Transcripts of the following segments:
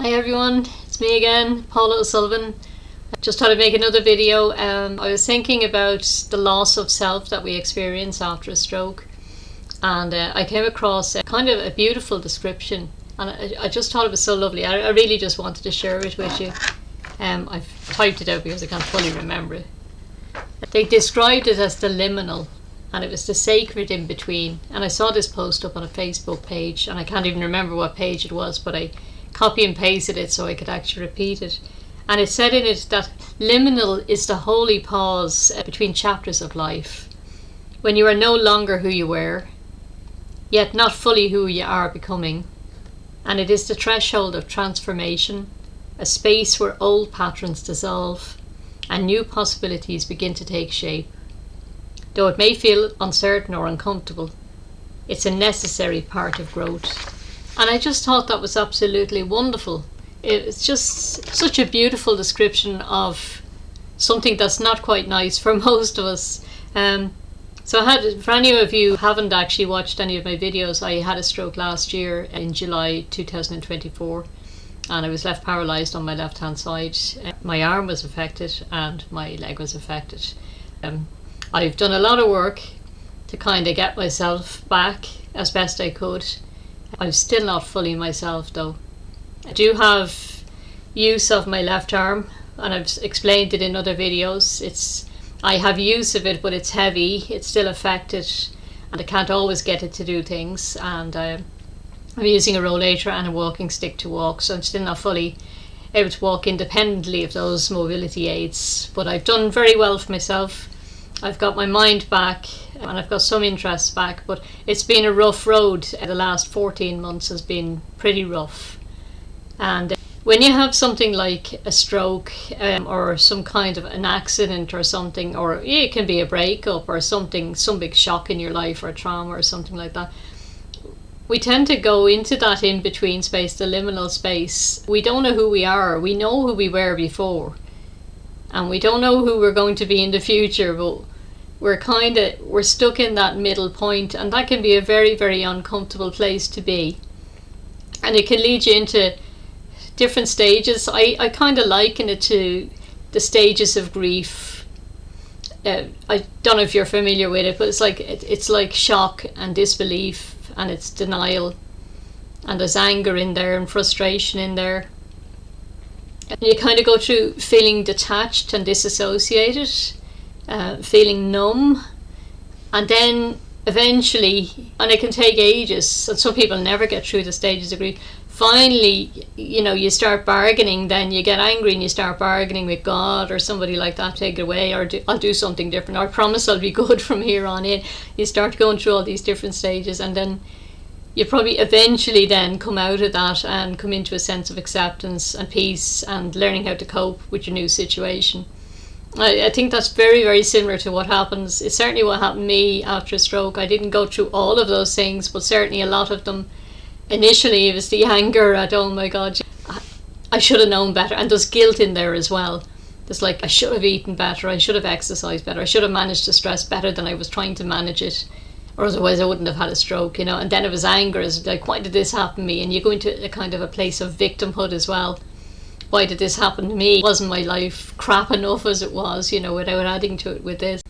Hi everyone, it's me again, Paula O'Sullivan. Just thought I'd make another video. I was thinking about the loss of self that we experience after a stroke, and I came across kind of a beautiful description, and I just thought it was so lovely. I really just wanted to share it with you. I've typed it out because I can't fully remember it. They described it as the liminal, and it was the sacred in between. And I saw this post up on a Facebook page, and I can't even remember what page it was, but I copy and pasted it so I could actually repeat it. And it said in it that liminal is the holy pause between chapters of life, when you are no longer who you were, yet not fully who you are becoming. And it is the threshold of transformation, a space where old patterns dissolve and new possibilities begin to take shape. Though it may feel uncertain or uncomfortable, it's a necessary part of growth. And I just thought that was absolutely wonderful. It's just such a beautiful description of something that's not quite nice for most of us. So for any of you who haven't actually watched any of my videos, I had a stroke last year in July 2024, and I was left paralysed on my left hand side. My arm was affected and my leg was affected. I've done a lot of work to kind of get myself back as best I could. I'm still not fully myself though. I do have use of my left arm, and I've explained it in other videos. I have use of it, but it's heavy, it's still affected, and I can't always get it to do things. And I'm using a rollator and a walking stick to walk, so I'm still not fully able to walk independently of those mobility aids. But I've done very well for myself. I've got my mind back and I've got some interest back, but it's been a rough road. The last 14 months has been pretty rough. And when you have something like a stroke or some kind of an accident or something, or it can be a breakup or something, some big shock in your life or trauma or something like that, we tend to go into that in-between space, the liminal space. We don't know who we are. We know who we were before, and we don't know who we're going to be in the future, but we're stuck in that middle point, and that can be a very, very uncomfortable place to be. And it can lead you into different stages. I kind of liken it to the stages of grief. I don't know if you're familiar with it, but it's like shock and disbelief, and it's denial, and there's anger in there and frustration in there. And you kind of go through feeling detached and disassociated, feeling numb, and then eventually, and it can take ages, and some people never get through the stages of grief. Finally, you start bargaining, then you get angry and you start bargaining with God or somebody like that, take it away, or I'll do something different, or I promise I'll be good from here on in. You start going through all these different stages, and then you probably eventually then come out of that and come into a sense of acceptance and peace and learning how to cope with your new situation. I think that's very, very similar to what happens. It's certainly what happened to me after a stroke. I didn't go through all of those things, but certainly a lot of them. Initially it was the anger at, oh my God, I should have known better, and there's guilt in there as well. There's like, I should have eaten better, I should have exercised better, I should have managed to stress better than I was trying to manage it, or otherwise I wouldn't have had a stroke, And then it was anger, it's like, why did this happen to me? And you go into a kind of a place of victimhood as well. Why did this happen to me? Wasn't my life crap enough as it was, without adding to it with this?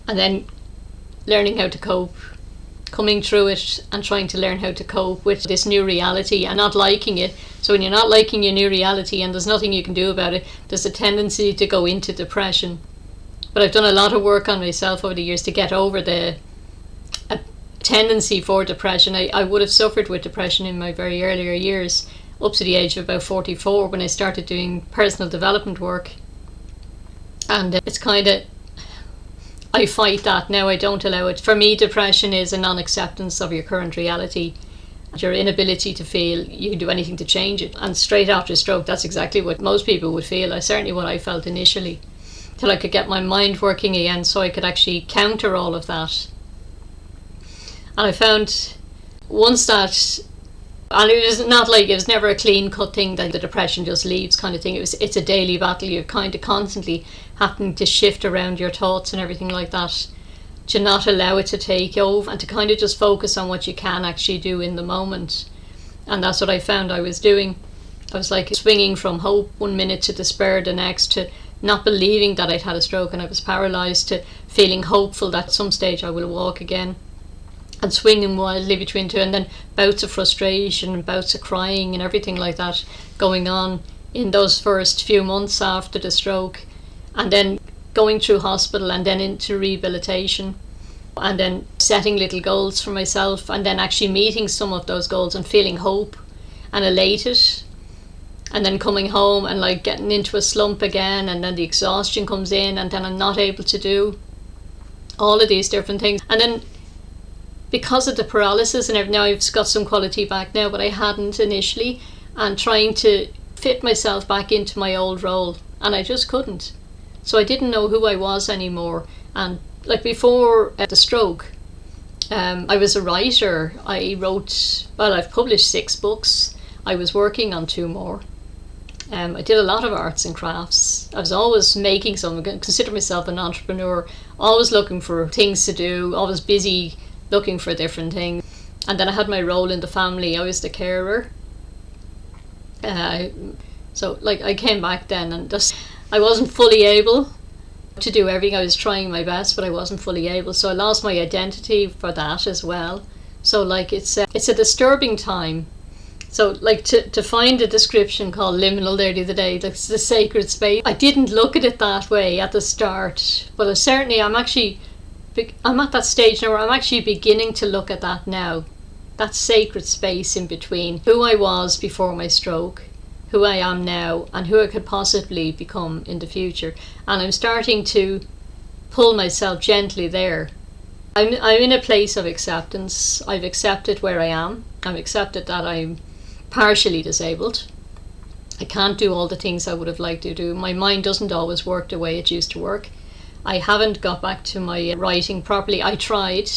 And then learning how to cope, coming through it and trying to learn how to cope with this new reality and not liking it. So when you're not liking your new reality and there's nothing you can do about it, there's a tendency to go into depression. But I've done a lot of work on myself over the years to get over the tendency for depression. I would have suffered with depression in my very earlier years, up to the age of about 44, when I started doing personal development work. And it's kind of, I fight that now. I don't allow it. For me, depression is a non-acceptance of your current reality, your inability to feel you can do anything to change it. And straight after a stroke, that's exactly what most people would feel. Certainly what I felt initially, till I could get my mind working again so I could actually counter all of that. And I found once that, and it was never a clean cut thing that the depression just leaves kind of thing. It's a daily battle. You're kind of constantly having to shift around your thoughts and everything like that, to not allow it to take over, and to kind of just focus on what you can actually do in the moment. And that's what I found I was doing. I was like swinging from hope one minute to despair the next, to not believing that I'd had a stroke and I was paralysed, to feeling hopeful that at some stage I will walk again, and swinging wildly between two, and then bouts of frustration and bouts of crying and everything like that going on in those first few months after the stroke, and then going through hospital and then into rehabilitation, and then setting little goals for myself, and then actually meeting some of those goals and feeling hope and elated, and then coming home and like getting into a slump again, and then the exhaustion comes in, and then I'm not able to do all of these different things. And then because of the paralysis and everything, now I've got some quality back now, but I hadn't initially, and trying to fit myself back into my old role, and I just couldn't. So I didn't know who I was anymore. And like before the stroke, I was a writer. I wrote, well, I've published 6 books. I was working on 2 more. I did a lot of arts and crafts. I was always making something. I consider myself an entrepreneur, always looking for things to do, always busy looking for different things. And then I had my role in the family. I was the carer. So like I came back then, and just I wasn't fully able to do everything. I was trying my best, but I wasn't fully able. So I lost my identity for that as well. So like it's a disturbing time. So like to find a description called liminal there the other day, that's the sacred space. I didn't look at it that way at the start, but certainly I'm at that stage now where I'm actually beginning to look at that now. That sacred space in between who I was before my stroke, who I am now, and who I could possibly become in the future. And I'm starting to pull myself gently there. I'm in a place of acceptance. I've accepted where I am. I've accepted that I'm partially disabled. I can't do all the things I would have liked to do. My mind doesn't always work the way it used to work. I haven't got back to my writing properly. I tried.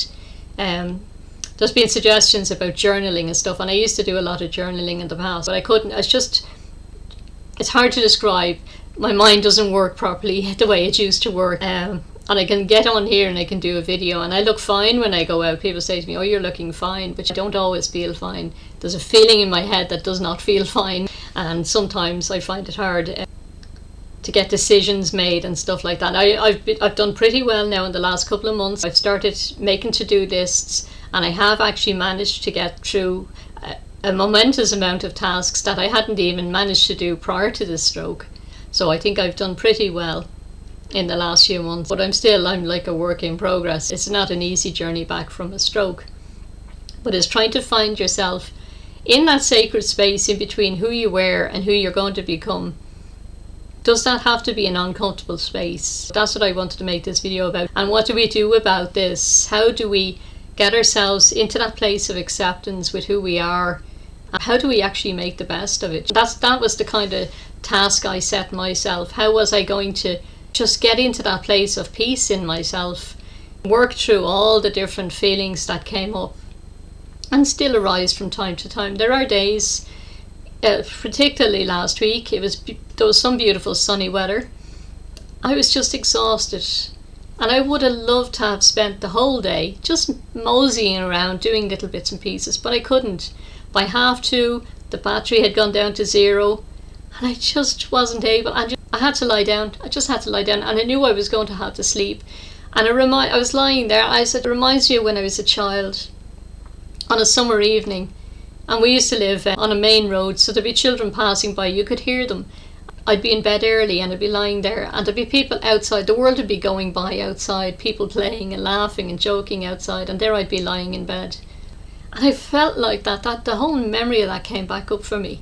There's been suggestions about journaling and stuff, and I used to do a lot of journaling in the past, but I couldn't. It's hard to describe. My mind doesn't work properly the way it used to work. And I can get on here and I can do a video, and I look fine when I go out. People say to me, oh, you're looking fine, but I don't always feel fine. There's a feeling in my head that does not feel fine, and sometimes I find it hard to get decisions made and stuff like that. I've done pretty well now in the last couple of months. I've started making to-do lists, and I have actually managed to get through a momentous amount of tasks that I hadn't even managed to do prior to this stroke. So I think I've done pretty well in the last few months, but I'm like a work in progress. It's not an easy journey back from a stroke, but it's trying to find yourself in that sacred space in between who you were and who you're going to become. Does that have to be an uncomfortable space? That's what I wanted to make this video about. And what do we do about this? How do we get ourselves into that place of acceptance with who we are? How do we actually make the best of it? That was the kind of task I set myself. How was I going to just get into that place of peace in myself, work through all the different feelings that came up and still arise from time to time? There are days, particularly last week, there was some beautiful sunny weather. I was just exhausted, and I would have loved to have spent the whole day just moseying around doing little bits and pieces, but I couldn't. By 2:30, the battery had gone down to 0, and I just wasn't able. I had to lie down. I just had to lie down, and I knew I was going to have to sleep. And I was lying there. I said, it reminds me of when I was a child on a summer evening, and we used to live on a main road, so there'd be children passing by. You could hear them. I'd be in bed early, and I'd be lying there, and there'd be people outside. The world would be going by outside, people playing and laughing and joking outside, and there I'd be lying in bed. And I felt like that the whole memory of that came back up for me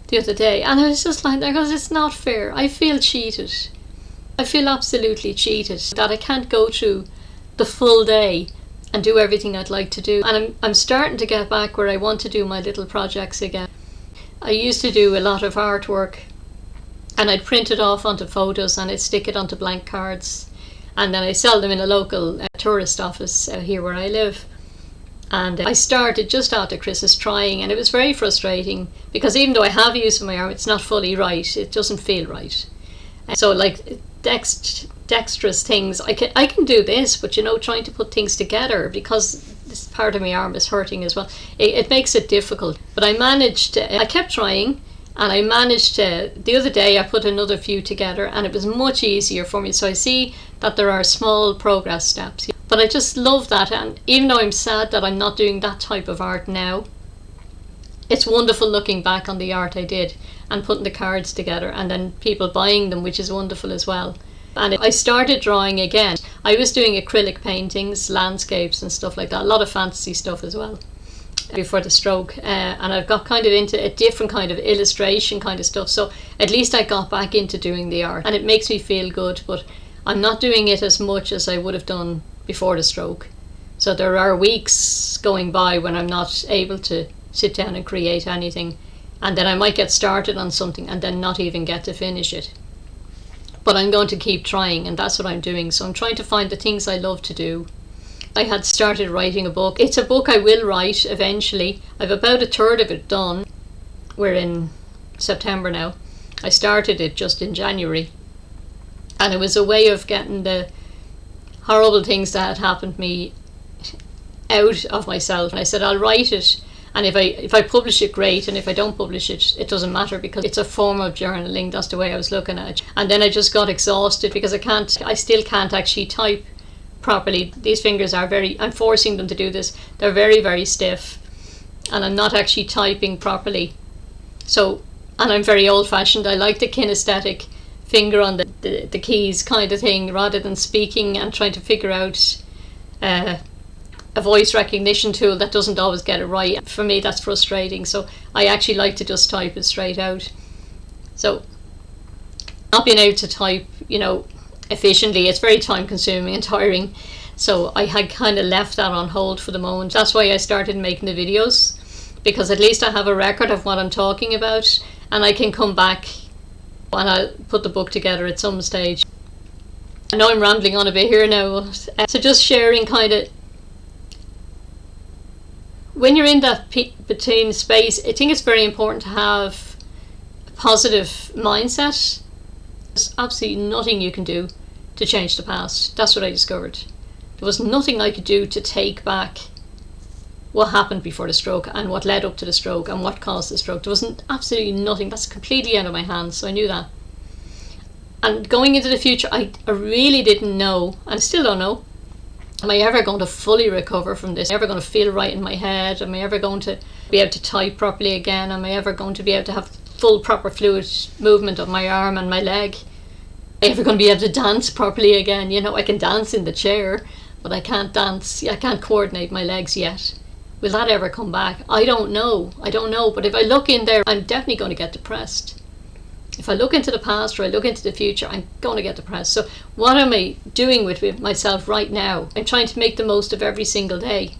the other day, and I was just lying there because it's not fair. I feel cheated. I feel absolutely cheated that I can't go through the full day and do everything I'd like to do. And I'm starting to get back where I want to do my little projects again. I used to do a lot of artwork, and I'd print it off onto photos and I'd stick it onto blank cards, and then I sell them in a local tourist office here where I live. And I started just after Christmas trying, and it was very frustrating because even though I have use of my arm, it's not fully right. It doesn't feel right. So like dexterous things, I can do this, but trying to put things together, because this part of my arm is hurting as well, it makes it difficult. But I managed, I kept trying, And I managed to, the other day I put another few together and it was much easier for me. So I see that there are small progress steps. But I just love that, and even though I'm sad that I'm not doing that type of art now, it's wonderful looking back on the art I did and putting the cards together and then people buying them, which is wonderful as well. And I started drawing again. I was doing acrylic paintings, landscapes and stuff like that, a lot of fantasy stuff as well before the stroke, and I've got kind of into a different kind of illustration kind of stuff, so at least I got back into doing the art and it makes me feel good, but I'm not doing it as much as I would have done before the stroke. So there are weeks going by when I'm not able to sit down and create anything, and then I might get started on something and then not even get to finish it. But I'm going to keep trying, and that's what I'm doing. So I'm trying to find the things I love to do. I had started writing a book. It's a book I will write eventually. I've about a third of it done. We're in September now. I started it just in January. And it was a way of getting the horrible things that had happened to me out of myself. And I said, I'll write it. And if I publish it, great. And if I don't publish it, it doesn't matter, because it's a form of journaling. That's the way I was looking at it. And then I just got exhausted because I still can't actually type properly. These fingers are I'm forcing them to do this. They're very, very stiff, and I'm not actually typing properly. So, and I'm very old-fashioned. I like the kinesthetic finger on the keys kind of thing, rather than speaking and trying to figure out a voice recognition tool that doesn't always get it right. For me, that's frustrating. So I actually like to just type it straight out. So not being able to type, efficiently, it's very time consuming and tiring, so I had kind of left that on hold for the moment. That's why I started making the videos, because at least I have a record of what I'm talking about, and I can come back and I'll put the book together at some stage. I know I'm rambling on a bit here now, so just sharing kind of, when you're in that between space, I think it's very important to have a positive mindset. There's absolutely nothing you can do to change the past. That's what I discovered. There was nothing I could do to take back what happened before the stroke and what led up to the stroke and what caused the stroke. There wasn't absolutely nothing. That's completely out of my hands, so I knew that. And going into the future, I really didn't know, and I still don't know, am I ever going to fully recover from this? Am I ever going to feel right in my head? Am I ever going to be able to type properly again? Am I ever going to be able to have full proper fluid movement of my arm and my leg? Am I ever going to be able to dance properly again? I can dance in the chair, but I can't dance. I can't coordinate my legs yet. Will that ever come back? I don't know. But if I look in there, I'm definitely going to get depressed. If I look into the past or I look into the future, I'm going to get depressed. So what am I doing with myself right now? I'm trying to make the most of every single day.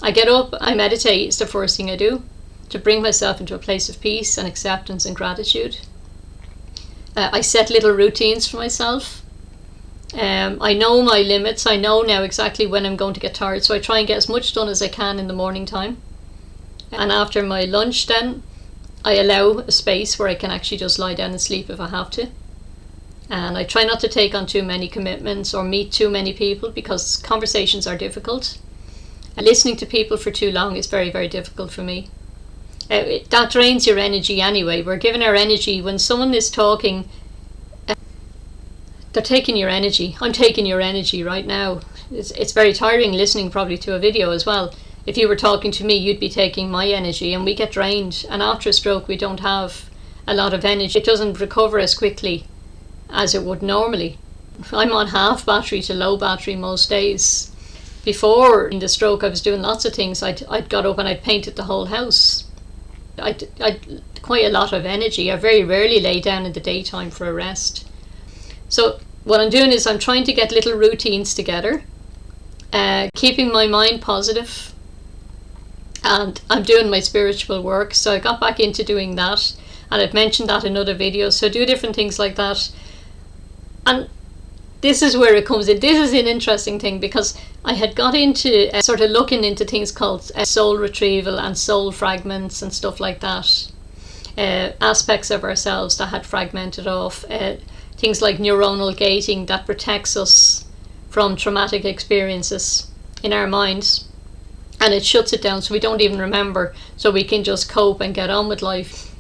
I get up, I meditate. It's the first thing I do, to bring myself into a place of peace and acceptance and gratitude. I set little routines for myself. I know my limits. I know now exactly when I'm going to get tired, so I try and get as much done as I can in the morning time. And after my lunch then, I allow a space where I can actually just lie down and sleep if I have to. And I try not to take on too many commitments or meet too many people, because conversations are difficult. And listening to people for too long is very, very difficult for me. That drains your energy anyway. We're giving our energy. When someone is talking, they're taking your energy. I'm taking your energy right now. It's very tiring listening probably to a video as well. If you were talking to me, you'd be taking my energy, and we get drained. And after a stroke, we don't have a lot of energy. It doesn't recover as quickly as it would normally. I'm on half battery to low battery most days. Before in the stroke, I was doing lots of things. I'd got up and I'd painted the whole house. I'd quite a lot of energy. I very rarely lay down in the daytime for a rest. So what I'm doing is I'm trying to get little routines together, keeping my mind positive, and I'm doing my spiritual work. So I got back into doing that, and I've mentioned that in other videos. So I do different things like that. And this is where it comes in. This is an interesting thing, because I had got into sort of looking into things called soul retrieval and soul fragments and stuff like that. Aspects of ourselves that had fragmented off. Things like neuronal gating that protects us from traumatic experiences in our minds. And it shuts it down so we don't even remember, so we can just cope and get on with life.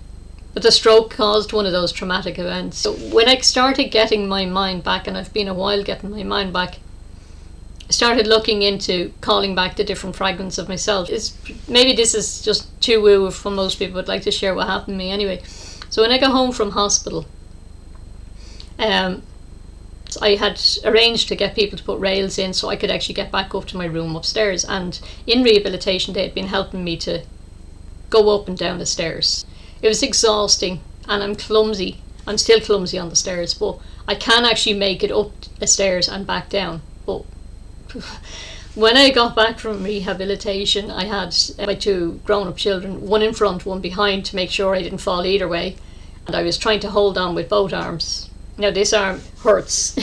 But the stroke caused one of those traumatic events. So when I started getting my mind back, and I've been a while getting my mind back, I started looking into calling back the different fragments of myself. Maybe this is just too woo for most people, but I'd like to share what happened to me anyway. So when I got home from hospital, I had arranged to get people to put rails in so I could actually get back up to my room upstairs. And in rehabilitation, they had been helping me to go up and down the stairs. It was exhausting, and I'm clumsy. I'm still clumsy on the stairs, but I can actually make it up the stairs and back down. But when I got back from rehabilitation, I had my 2 grown-up children, one in front, one behind, to make sure I didn't fall either way. And I was trying to hold on with both arms. Now this arm hurts,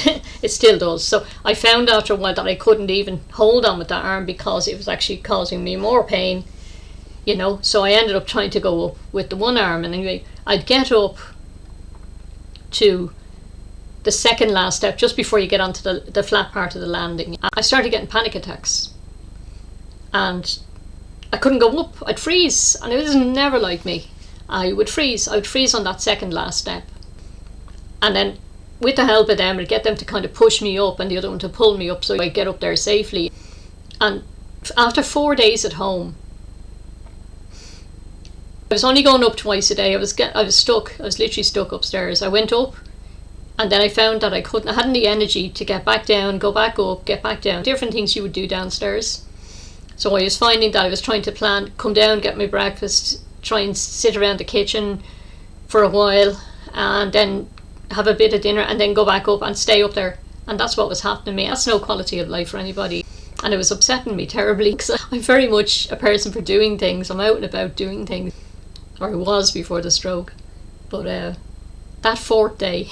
it still does. So I found after a while that I couldn't even hold on with that arm because it was actually causing me more pain, you know. So I ended up trying to go up with the one arm, and anyway, I'd get up to the second last step, just before you get onto the flat part of the landing. I started getting panic attacks, and I couldn't go up. I'd freeze, and it was never like me. I would freeze on that second last step, and then with the help of them, I'd get them to kind of push me up and the other one to pull me up so I'd get up there safely. And after 4 days at home, I was only going up twice a day. I was stuck. I was literally stuck upstairs. I went up, and then I found that I hadn't the energy to get back down, go back up, get back down. Different things you would do downstairs. So I was finding that I was trying to plan, come down, get my breakfast, try and sit around the kitchen for a while, and then have a bit of dinner, and then go back up and stay up there. And that's what was happening to me. That's no quality of life for anybody. And it was upsetting me terribly, because I'm very much a person for doing things. I'm out and about doing things, or I was before the stroke. But that 4th day,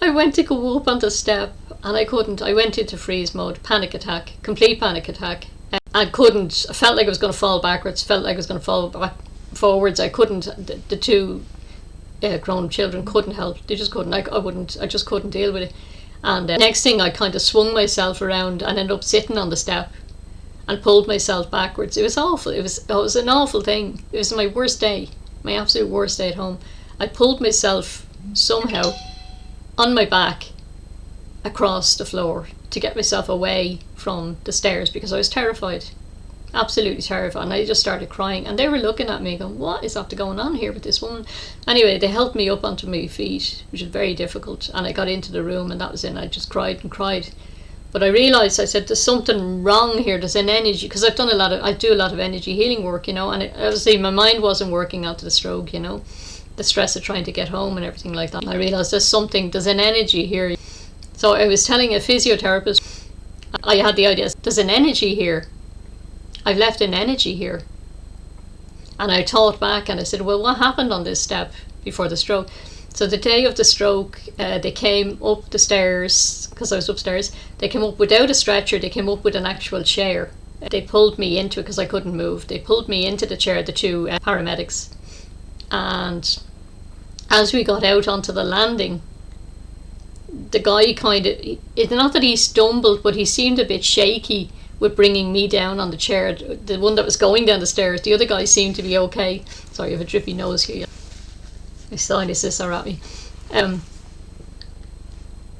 I went to go up on the step, and I couldn't. I went into freeze mode, panic attack, complete panic attack. I couldn't. I felt like I was going to fall backwards, felt like I was going to fall back forwards. I couldn't. The 2 grown children couldn't help. They just couldn't. I just couldn't deal with it. And next thing, I kind of swung myself around and ended up sitting on the step and pulled myself backwards. It was awful. It was an awful thing. It was my worst day, my absolute worst day at home. I pulled myself somehow on my back across the floor to get myself away from the stairs, because I was terrified, absolutely terrified. And I just started crying, and they were looking at me going, what is after going on here with this woman? Anyway, they helped me up onto my feet, which was very difficult, and I got into the room, and that was it. I just cried and cried. But I realised, I said, there's something wrong here. There's an energy, because I do a lot of energy healing work, you know, and obviously my mind wasn't working after the stroke, you know, the stress of trying to get home and everything like that. And I realised there's an energy here. So I was telling a physiotherapist, I had the idea, there's an energy here. I've left an energy here. And I thought back, and I said, well, what happened on this step before the stroke? So the day of the stroke, they came up the stairs, because I was upstairs. They came up without a stretcher. They came up with an actual chair. They pulled me into it because I couldn't move. They pulled me into the chair, the 2 paramedics. And as we got out onto the landing, the guy it's not that he stumbled, but he seemed a bit shaky with bringing me down on the chair. The one that was going down the stairs, the other guy seemed to be okay. Sorry, I have a drippy nose here. My sinuses are at me. And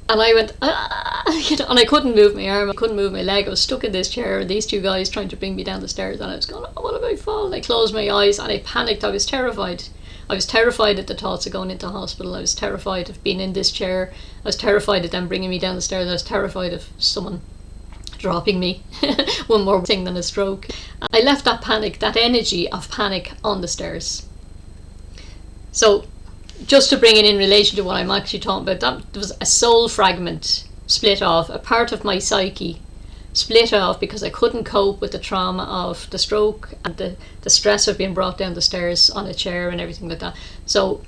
I went, you know, and I couldn't move my arm, I couldn't move my leg. I was stuck in this chair, and these 2 guys trying to bring me down the stairs, and I was going, oh, what if I fall? And I closed my eyes, and I panicked. I was terrified. I was terrified at the thoughts of going into hospital. I was terrified of being in this chair. I was terrified of them bringing me down the stairs. I was terrified of someone dropping me. One more thing than a stroke. I left that panic, that energy of panic, on the stairs. So just to bring it in relation to what I'm actually talking about, that was a soul fragment split off, a part of my psyche split off, because I couldn't cope with the trauma of the stroke and the stress of being brought down the stairs on a chair and everything like that. So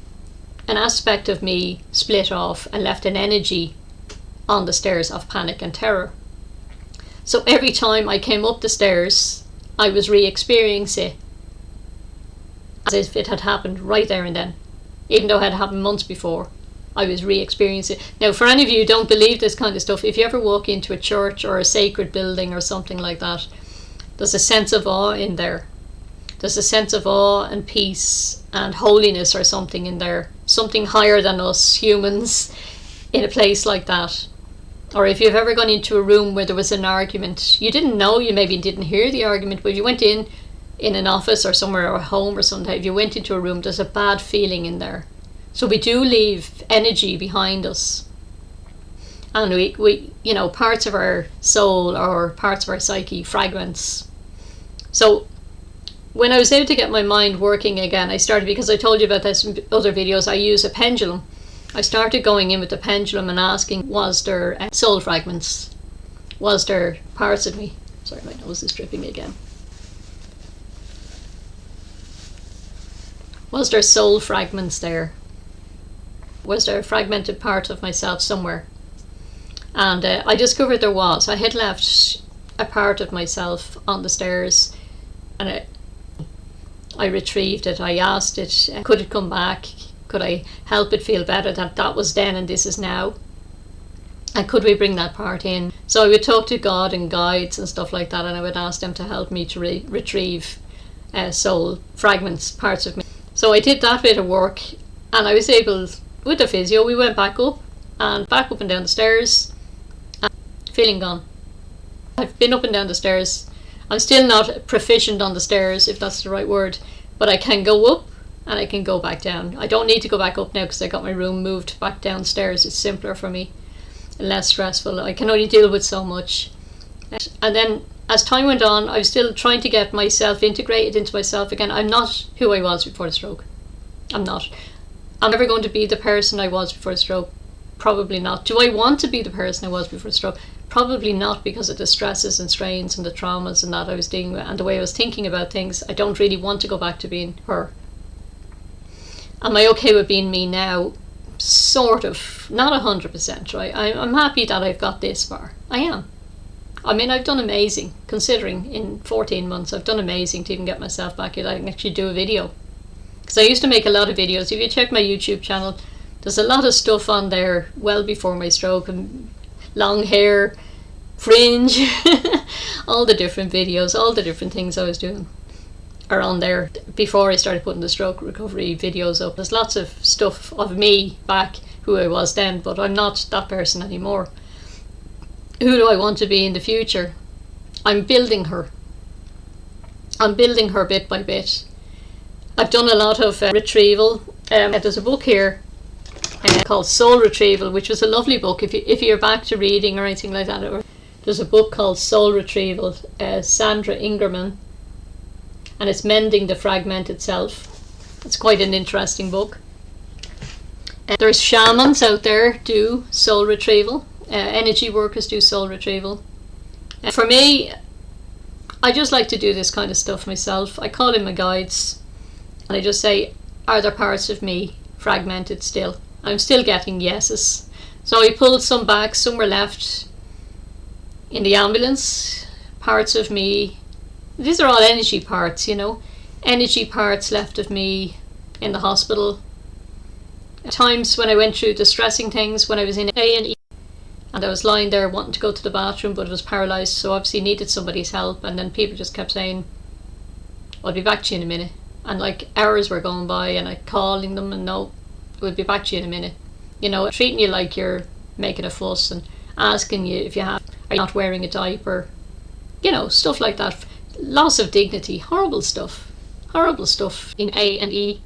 an aspect of me split off and left an energy on the stairs of panic and terror. So every time I came up the stairs, I was re-experiencing it as if it had happened right there and then. Even though it had happened months before, I was re-experiencing it. Now, for any of you who don't believe this kind of stuff, if you ever walk into a church or a sacred building or something like that, there's a sense of awe in there. There's a sense of awe and peace and holiness or something in there, something higher than us humans in a place like that. Or if you've ever gone into a room where there was an argument, you didn't know, you maybe didn't hear the argument, but you went in an office or somewhere, or a home or something, if you went into a room, there's a bad feeling in there. So we do leave energy behind us. And we you know, parts of our soul or parts of our psyche, fragments. So when I was able to get my mind working again, I started, because I told you about this in other videos, I use a pendulum. I started going in with the pendulum and asking, was there soul fragments? Was there parts of me? Sorry, my nose is dripping again. Was there soul fragments there? Was there a fragmented part of myself somewhere? And I discovered there was. I had left a part of myself on the stairs, and I retrieved it. I asked it, could it come back? Could I help it feel better that that was then and this is now? And could we bring that part in? So I would talk to God and guides and stuff like that, and I would ask them to help me to retrieve soul fragments, parts of me. So I did that bit of work, and I was able, with the physio, we went back up and down the stairs, and feeling gone. I've been up and down the stairs. I'm still not proficient on the stairs, if that's the right word, but I can go up and I can go back down. I don't need to go back up now because I got my room moved back downstairs. It's simpler for me and less stressful. I can only deal with so much. And then as time went on, I was still trying to get myself integrated into myself again. I'm not who I was before the stroke. I'm not. I'm never going to be the person I was before the stroke. Probably not. Do I want to be the person I was before the stroke? Probably not, because of the stresses and strains and the traumas and that I was dealing with and the way I was thinking about things. I don't really want to go back to being her. Am I okay with being me now? Sort of. Not 100%, right? I'm happy that I've got this far. I am. I mean, I've done amazing, considering in 14 months I've done amazing to even get myself back here. I can actually do a video. Because I used to make a lot of videos. If you check my YouTube channel, there's a lot of stuff on there well before my stroke, and long hair, fringe, all the different videos, all the different things I was doing are on there before I started putting the stroke recovery videos up. There's lots of stuff of me back, who I was then, but I'm not that person anymore. Who do I want to be in the future? I'm building her. I'm building her bit by bit. I've done a lot of retrieval. There's a book here called Soul Retrieval, which was a lovely book. If you're back to reading or anything like that, or there's a book called Soul Retrieval, Sandra Ingerman, and it's Mending the Fragmented Self. It's quite an interesting book. There's shamans out there do soul retrieval. Energy workers do soul retrieval. For me, I just like to do this kind of stuff myself. I call in my guides and I just say, are there parts of me fragmented still? I'm still getting yeses. So I pulled some back, some were left in the ambulance. Parts of me, these are all energy parts, you know, energy parts left of me in the hospital. At times when I went through distressing things, when I was in A&E, and I was lying there wanting to go to the bathroom, but I was paralysed, so obviously needed somebody's help, and then people just kept saying, I'll be back to you in a minute. And like hours were going by and I calling them, and no, we'll be back to you in a minute. You know, treating you like you're making a fuss and asking you if are you not wearing a diaper, you know, stuff like that. Loss of dignity, horrible stuff in A&E.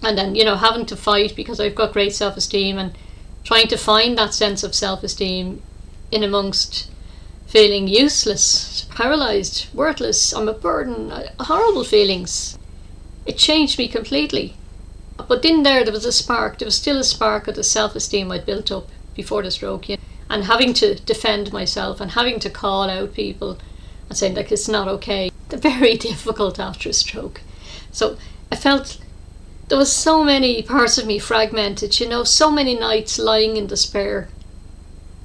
And then, you know, having to fight because I've got great self-esteem, and trying to find that sense of self-esteem in amongst feeling useless, paralysed, worthless, I'm a burden, horrible feelings. It changed me completely. But in there was a spark, there was still a spark of the self-esteem I'd built up before the stroke, you know, and having to defend myself and having to call out people and saying like it's not okay. It's very difficult after a stroke. So I felt there was so many parts of me fragmented, you know, so many nights lying in despair,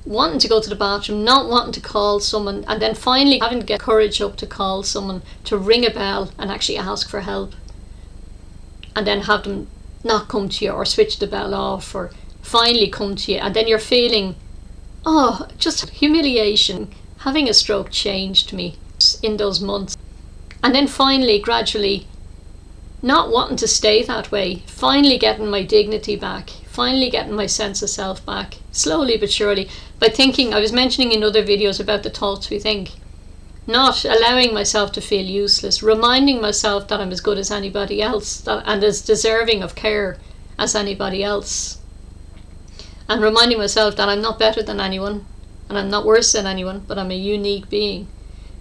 wanting to go to the bathroom, not wanting to call someone, and then finally having to get courage up to call someone, to ring a bell and actually ask for help, and then have them not come to you or switch the bell off or finally come to you, and then you're feeling, oh, just humiliation. Having a stroke changed me in those months. And then finally, gradually, not wanting to stay that way, finally getting my dignity back, finally getting my sense of self back, slowly but surely, by thinking, I was mentioning in other videos about the thoughts we think, not allowing myself to feel useless, reminding myself that I'm as good as anybody else, and as deserving of care as anybody else, and reminding myself that I'm not better than anyone, and I'm not worse than anyone, but I'm a unique being.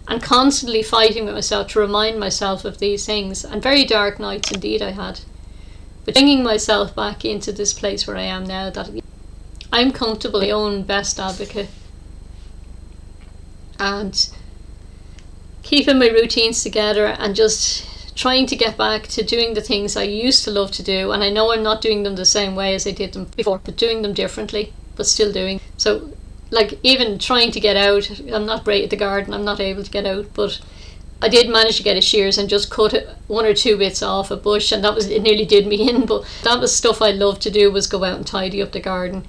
And constantly fighting with myself to remind myself of these things. And very dark nights indeed I had. But bringing myself back into this place where I am now, that I'm comfortable, my own best advocate. And keeping my routines together and just trying to get back to doing the things I used to love to do. And I know I'm not doing them the same way as I did them before, but doing them differently, but still doing. So like even trying to get out, I'm not great at the garden, I'm not able to get out, but I did manage to get a shears and just cut one or two bits off a bush, and it nearly did me in. But that was stuff I loved to do, was go out and tidy up the garden.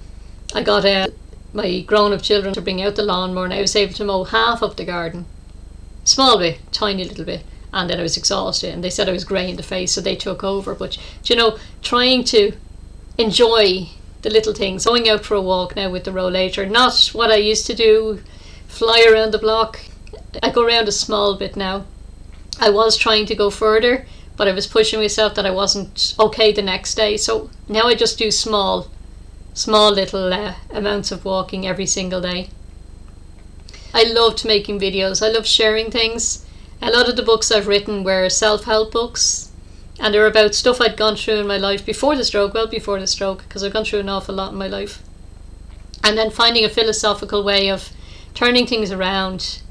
I got my grown-up children to bring out the lawnmower, and I was able to mow half of the garden, small bit, tiny little bit, and then I was exhausted, and they said I was grey in the face, so they took over. But you know, trying to enjoy the little things, going out for a walk now with the rollator, not what I used to do, fly around the block. I go around a small bit now. I was trying to go further, but I was pushing myself that I wasn't okay the next day, so now I just do small little amounts of walking every single day. I loved making videos, I love sharing things. A lot of the books I've written were self-help books, and they're about stuff I'd gone through in my life before the stroke, well before the stroke, because I've gone through an awful lot in my life. And then finding a philosophical way of turning things around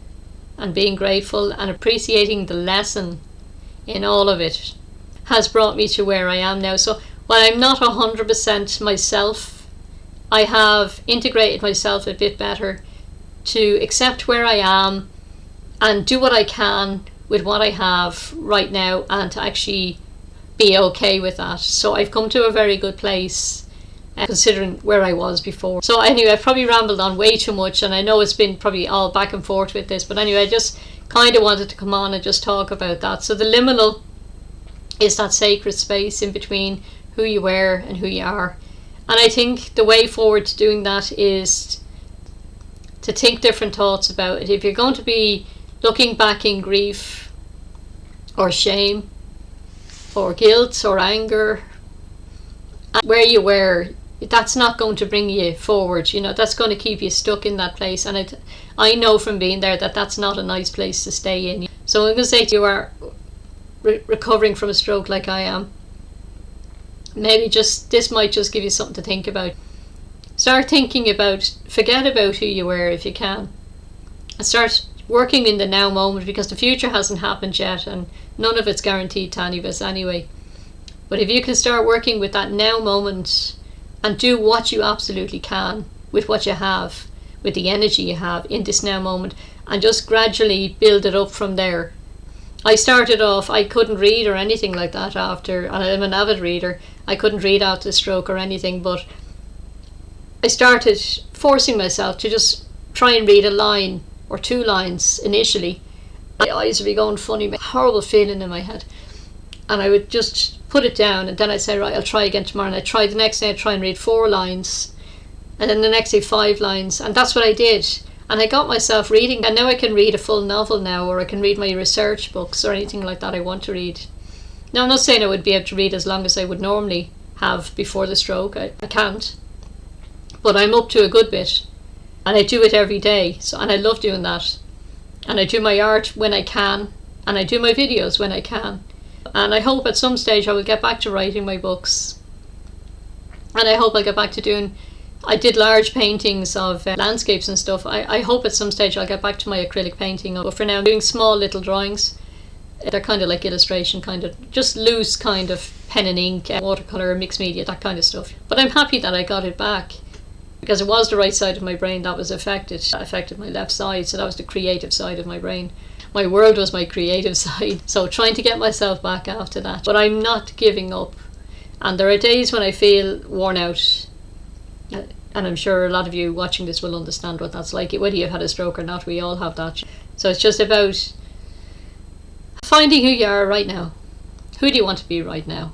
and being grateful and appreciating the lesson in all of it has brought me to where I am now. So while I'm not 100% myself, I have integrated myself a bit better to accept where I am and do what I can with what I have right now, and to actually be okay with that. So I've come to a very good place, considering where I was before. So anyway, I've probably rambled on way too much, and I know it's been probably all back and forth with this, but anyway, I just kind of wanted to come on and just talk about that. So the liminal is that sacred space in between who you were and who you are. And I think the way forward to doing that is to think different thoughts about it. If you're going to be looking back in grief or shame or guilt or anger, where you were, that's not going to bring you forward. You know, that's going to keep you stuck in that place. And I know from being there that that's not a nice place to stay in. So I'm going to say to you, are recovering from a stroke like I am, maybe this might just give you something to think about. Start thinking about, forget about who you were if you can, and start working in the now moment, because the future hasn't happened yet, and none of it's guaranteed to any of us anyway. But if you can start working with that now moment and do what you absolutely can with what you have, with the energy you have in this now moment, and just gradually build it up from there. I started off, I couldn't read or anything like that after, and I'm an avid reader, I couldn't read after the stroke or anything, but I started forcing myself to just try and read a line or two lines initially. My eyes would be going funny, a horrible feeling in my head, and I would just put it down, and then I'd say, right, I'll try again tomorrow, and I'd try the next day, I'd try and read 4 lines, and then the next day 5 lines, and that's what I did. And I got myself reading, and now I can read a full novel now, or I can read my research books or anything like that I want to read. Now I'm not saying I would be able to read as long as I would normally have before the stroke, I can't, but I'm up to a good bit, and I do it every day. So, and I love doing that, and I do my art when I can, and I do my videos when I can, and I hope at some stage I will get back to writing my books, and I hope I'll get back to doing, I did large paintings of landscapes and stuff. I hope at some stage I'll get back to my acrylic painting, but for now I'm doing small little drawings. They're kind of like illustration, kind of just loose kind of pen and ink, watercolour, mixed media, that kind of stuff. But I'm happy that I got it back, because it was the right side of my brain that was affected. That affected my left side, so that was the creative side of my brain. My world was my creative side, so trying to get myself back after that. But I'm not giving up, and there are days when I feel worn out, and I'm sure a lot of you watching this will understand what that's like, whether you've had a stroke or not. We all have that. So it's just about finding who you are right now. Who do you want to be right now?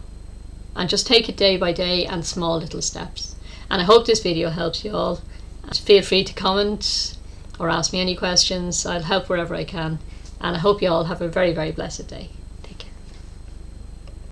And just take it day by day and small little steps. And I hope this video helps you all. Feel free to comment or ask me any questions. I'll help wherever I can. And I hope you all have a very, very blessed day.